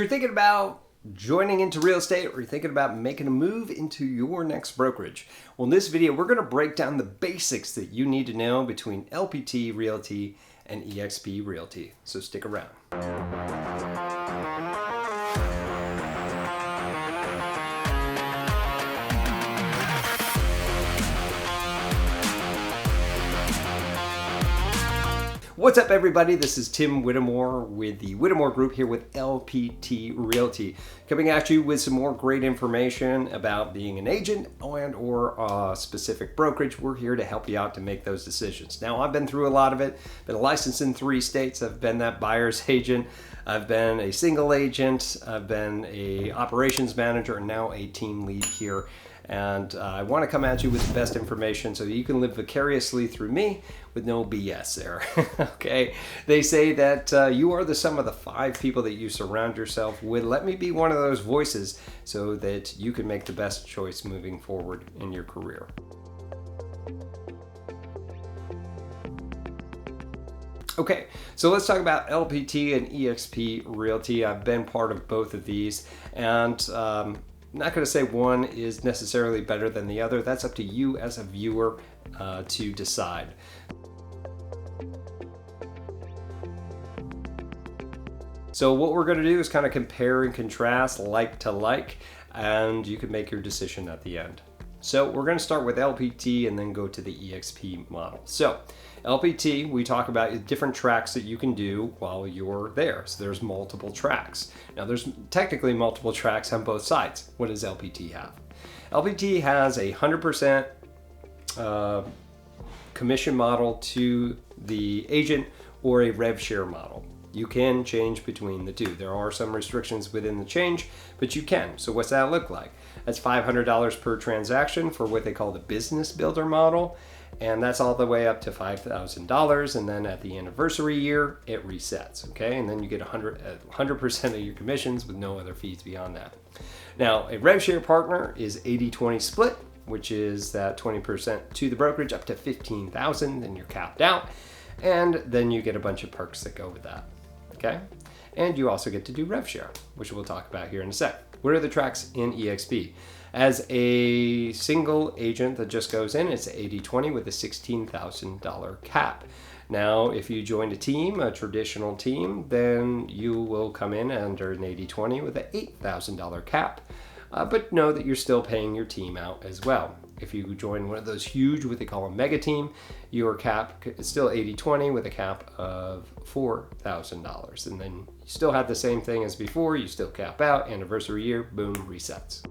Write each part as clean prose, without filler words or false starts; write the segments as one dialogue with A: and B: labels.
A: You're thinking about joining into real estate, or you're thinking about making a move into your next brokerage. Well, in this video, we're going to break down the basics that you need to know between LPT Realty and eXp Realty. So stick around. What's up, everybody? This is Tim Whittemore with the Whittemore Group here with LPT Realty, coming at you with some more great information about being an agent and or a specific brokerage. We're here to help you out to make those decisions. Now, I've been through a lot of it, been licensed in 3 states. I've been that buyer's agent. I've been a single agent. I've been a operations manager and now a team lead here. And I want to come at you with the best information so you can live vicariously through me with no BS there. Okay? They say that you are the sum of the 5 people that you surround yourself with. Let me be one of those voices so that you can make the best choice moving forward in your career. Okay, so let's talk about LPT and eXp Realty. I've been part of both of these, and I'm not going to say one is necessarily better than the other. That's up to you as a viewer to decide. So what we're going to do is kind of compare and contrast like to like, and you can make your decision at the end. So we're going to start with LPT and then go to the eXp model. So LPT, we talk about different tracks that you can do while you're there. So there's multiple tracks. Now there's technically multiple tracks on both sides. What does LPT have? LPT has a 100% commission model to the agent or a rev share model. You can change between the two. There are some restrictions within the change, but you can. So what's that look like? That's $500 per transaction for what they call the business builder model. And that's all the way up to $5,000. And then at the anniversary year, it resets, okay? And then you get 100% of your commissions with no other fees beyond that. Now, a rev share partner is 80-20 split, which is that 20% to the brokerage up to $15,000, then you're capped out. And then you get a bunch of perks that go with that, okay? And you also get to do rev share, which we'll talk about here in a sec. What are the tracks in eXp? As a single agent that just goes in, it's 80-20 with a $16,000 cap. Now, if you join a team, a traditional team, then you will come in under an 80-20 with an $8,000 cap. But know that you're still paying your team out as well. If you join one of those huge, what they call a mega team, your cap is still 80-20 with a cap of $4,000. And then you still have the same thing as before. You still cap out, anniversary year, boom, resets.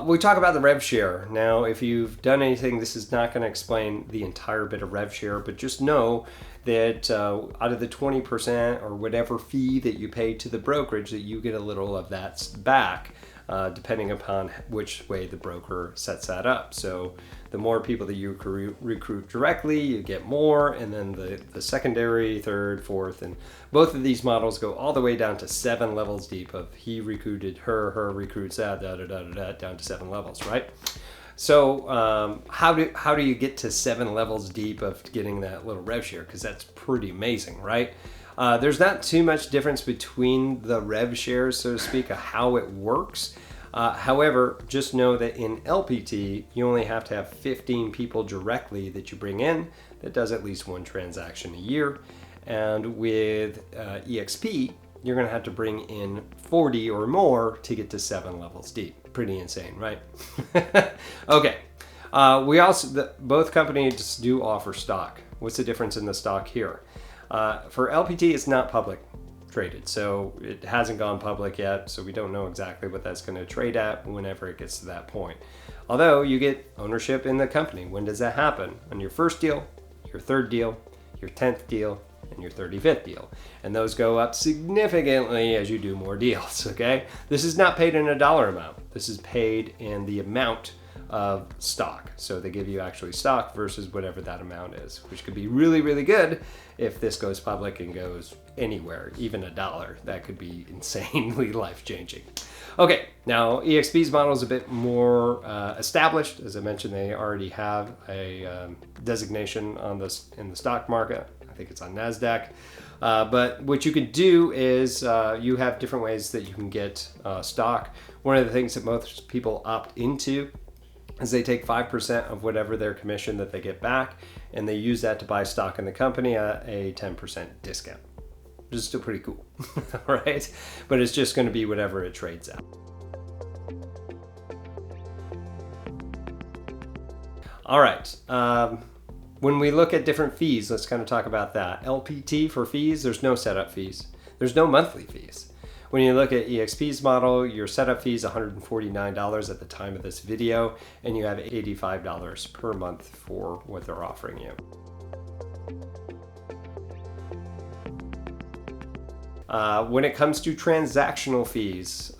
A: We talk about the rev share. Now, if you've done anything, this is not going to explain the entire bit of rev share, but just know that out of the 20% or whatever fee that you pay to the brokerage, that you get a little of that back, depending upon which way the broker sets that up. So the more people that you recruit directly, you get more, and then the secondary, third, fourth, and both of these models go all the way down to 7 levels deep of he recruited her recruits that, down to 7 levels, right? So how do you get to 7 levels deep of getting that little rev share? Because that's pretty amazing, right? There's not too much difference between the rev shares, so to speak, of how it works. However, just know that in LPT, you only have to have 15 people directly that you bring in that does at least 1 transaction a year. And with eXp, you're going to have to bring in 40 or more to get to 7 levels deep. Pretty insane, right? Okay. Both companies do offer stock. What's the difference in the stock here? For LPT, it's not public traded, so it hasn't gone public yet, so we don't know exactly what that's going to trade at whenever it gets to that point. Although you get ownership in the company. When does that happen? On your first deal, your third deal, your 10th deal, and your 35th deal. And those go up significantly as you do more deals, okay? This is not paid in a dollar amount. This is paid in the amount of stock. So they give you actually stock versus whatever that amount is, which could be really, really good if this goes public and goes anywhere, even $1. That could be insanely life-changing. Okay, now eXp's model is a bit more established. As I mentioned, they already have a designation on this in the stock market. I think it's on NASDAQ. But what you could do is you have different ways that you can get stock. One of the things that most people opt into is they take 5% of whatever their commission that they get back, and they use that to buy stock in the company at a 10% discount, which is still pretty cool, right? But it's just going to be whatever it trades at. All right. When we look at different fees, let's kind of talk about that. LPT for fees, there's no setup fees. There's no monthly fees. When you look at eXp's model, your setup fee is $149 at the time of this video, and you have $85 per month for what they're offering you. When it comes to transactional fees,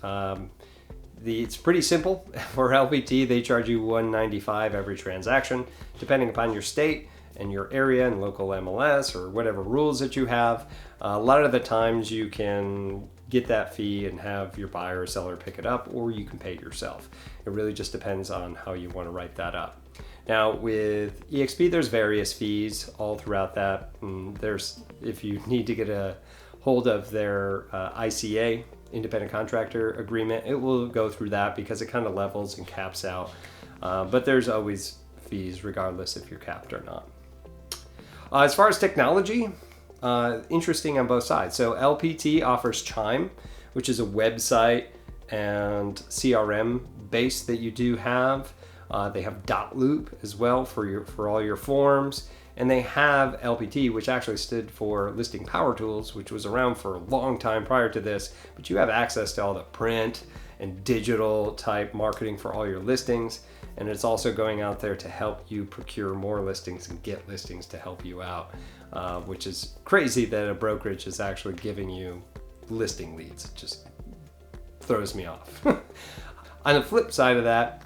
A: it's pretty simple. For LPT, they charge you $195 every transaction, depending upon your state and your area and local MLS or whatever rules that you have. A lot of the times you can get that fee and have your buyer or seller pick it up, or you can pay it yourself. It really just depends on how you want to write that up. Now with eXp, there's various fees all throughout that. And if you need to get a hold of their ICA, independent contractor agreement, it will go through that because it kind of levels and caps out. But there's always fees regardless if you're capped or not. As far as technology, interesting on both sides. So LPT offers Chime, which is a website and CRM base that you do have. They have Dotloop as well for all your forms. And they have LPT, which actually stood for Listing Power Tools, which was around for a long time prior to this, but you have access to all the print and digital type marketing for all your listings. And it's also going out there to help you procure more listings and get listings to help you out, which is crazy that a brokerage is actually giving you listing leads. It just throws me off. On the flip side of that,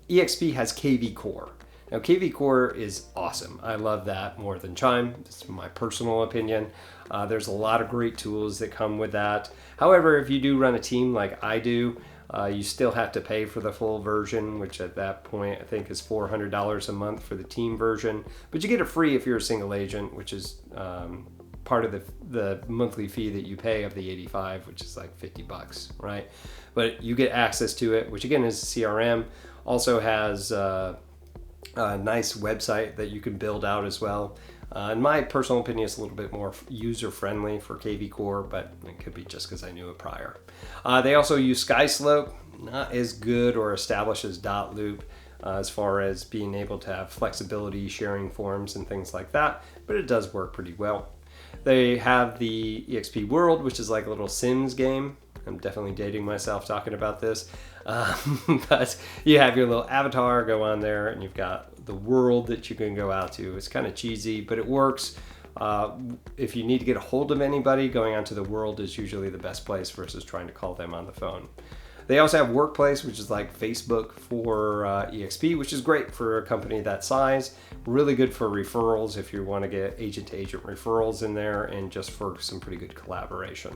A: eXp has KV Core. Now, KV Core is awesome. I love that more than Chime. It's my personal opinion. There's a lot of great tools that come with that. However, if you do run a team like I do, you still have to pay for the full version, which at that point I think is $400 a month for the team version. But you get it free if you're a single agent, which is part of the monthly fee that you pay of the $85, which is like $50, right? But you get access to it, which again is CRM. Also has a nice website that you can build out as well. In my personal opinion, it's a little bit more user-friendly for KV Core, but it could be just because I knew it prior. They also use SkySlope, not as good or established as Dotloop as far as being able to have flexibility, sharing forms and things like that, but it does work pretty well. They have the eXp World, which is like a little Sims game. I'm definitely dating myself talking about this. But you have your little avatar go on there and you've got the world that you can go out to. It's kind of cheesy, but it works. If you need to get a hold of anybody, going onto the world is usually the best place versus trying to call them on the phone. They also have Workplace, which is like Facebook for eXp, which is great for a company that size. Really good for referrals if you want to get agent-to-agent referrals in there, and just for some pretty good collaboration.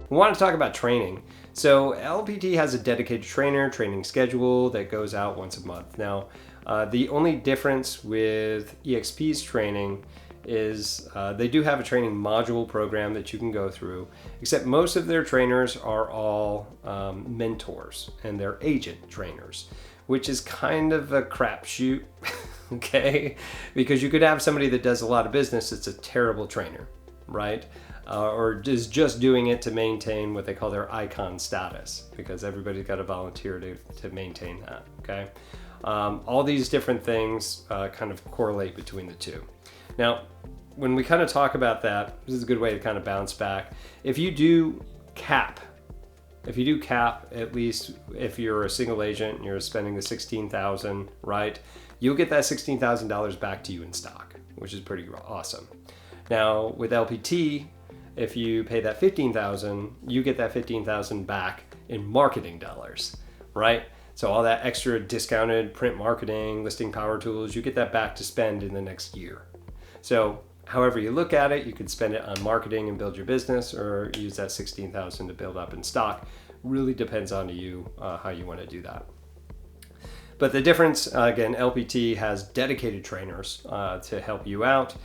A: We want to talk about training. So LPT has a dedicated training schedule that goes out once a month. Now, the only difference with eXp's training is they do have a training module program that you can go through, except most of their trainers are all mentors and they're agent trainers, which is kind of a crapshoot, okay? Because you could have somebody that does a lot of business that's a terrible trainer, right? Or is just doing it to maintain what they call their icon status, because everybody's got to volunteer to maintain that, okay? All these different things kind of correlate between the two. Now, when we kind of talk about that, this is a good way to kind of bounce back. If you do cap, at least if you're a single agent and you're spending the $16,000, right? You'll get that $16,000 back to you in stock, which is pretty awesome. Now, with LPT, if you pay that $15,000, you get that $15,000 back in marketing dollars, right? So all that extra discounted print marketing, listing power tools, you get that back to spend in the next year. So however you look at it, you could spend it on marketing and build your business, or use that $16,000 to build up in stock. Really depends on you how you want to do that. But the difference, again, LPT has dedicated trainers to help you out.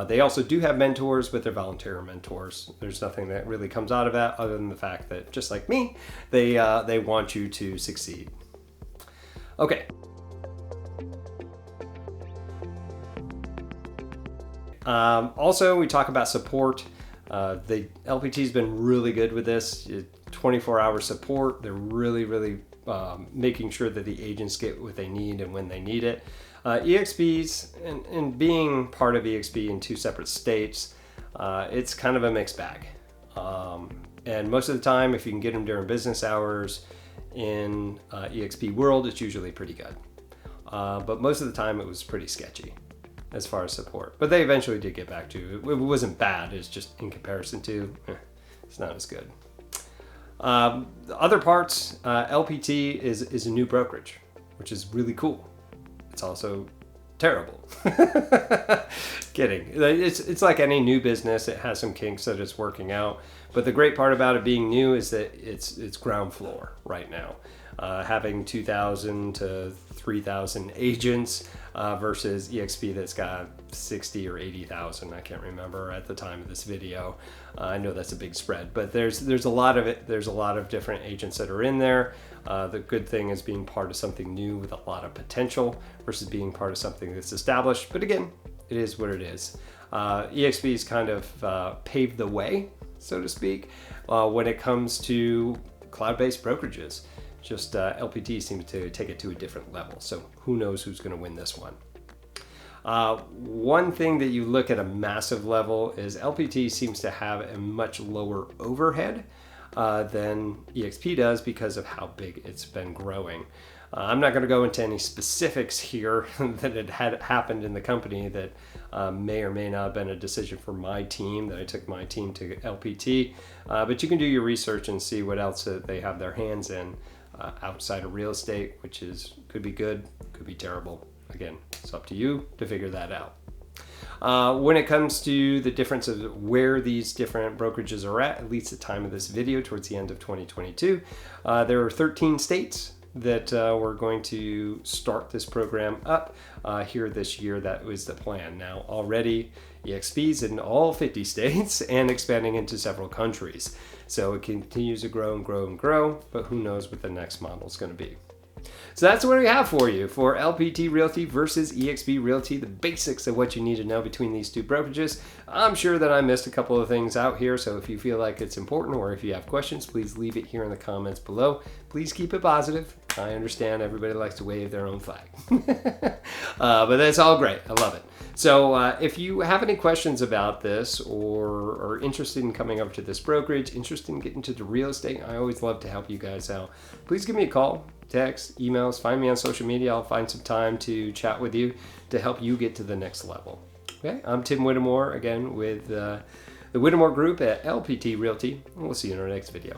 A: They also do have mentors, but they're volunteer mentors. There's nothing that really comes out of that other than the fact that, just like me, they want you to succeed. Okay. Also, we talk about support. The LPT's been really good with this. 24-hour support. They're really making sure that the agents get what they need and when they need it. eXp's, and being part of eXp in 2 separate states, it's kind of a mixed bag. And most of the time, if you can get them during business hours in eXp world, it's usually pretty good. But most of the time, it was pretty sketchy as far as support. But they eventually did get back to it. It wasn't bad. It's just in comparison to, it's not as good. The other parts, LPT is a new brokerage, which is really cool. It's also terrible. Kidding. It's like any new business. It has some kinks that it's working out. But the great part about it being new is that it's ground floor right now. Having 2,000 to 3,000 agents versus eXp that's got 60 or 80,000. I can't remember at the time of this video. I know that's a big spread, but there's a lot of it. There's a lot of different agents that are in there. The good thing is being part of something new with a lot of potential versus being part of something that's established. But again, it is what it is. eXp's kind of paved the way, so to speak, when it comes to cloud-based brokerages. Just LPT seems to take it to a different level. So who knows who's going to win this one. One thing that you look at a massive level is LPT seems to have a much lower overhead than eXp does because of how big it's been growing. I'm not going to go into any specifics here that had happened in the company that may or may not have been a decision for my team, that I took my team to LPT. But you can do your research and see what else they have their hands in outside of real estate, which could be good, could be terrible. Again, it's up to you to figure that out. When it comes to the difference of where these different brokerages are at least the time of this video, towards the end of 2022, there are 13 states that we're going to start this program up here this year. That was the plan. Now already eXp's in all 50 states and expanding into several countries. So it continues to grow and grow and grow, but who knows what the next model is going to be. So that's what we have for you for LPT Realty versus eXp Realty, the basics of what you need to know between these two brokerages. I'm sure that I missed a couple of things out here, so if you feel like it's important or if you have questions, please leave it here in the comments below. Please keep it positive. I understand everybody likes to wave their own flag. But that's all great. I love it. So if you have any questions about this or are interested in coming over to this brokerage, interested in getting to the real estate, I always love to help you guys out. Please give me a call, text, emails, find me on social media. I'll find some time to chat with you to help you get to the next level. Okay, I'm Tim Whittemore, again, with the Whittemore Group at LPT Realty, and we'll see you in our next video.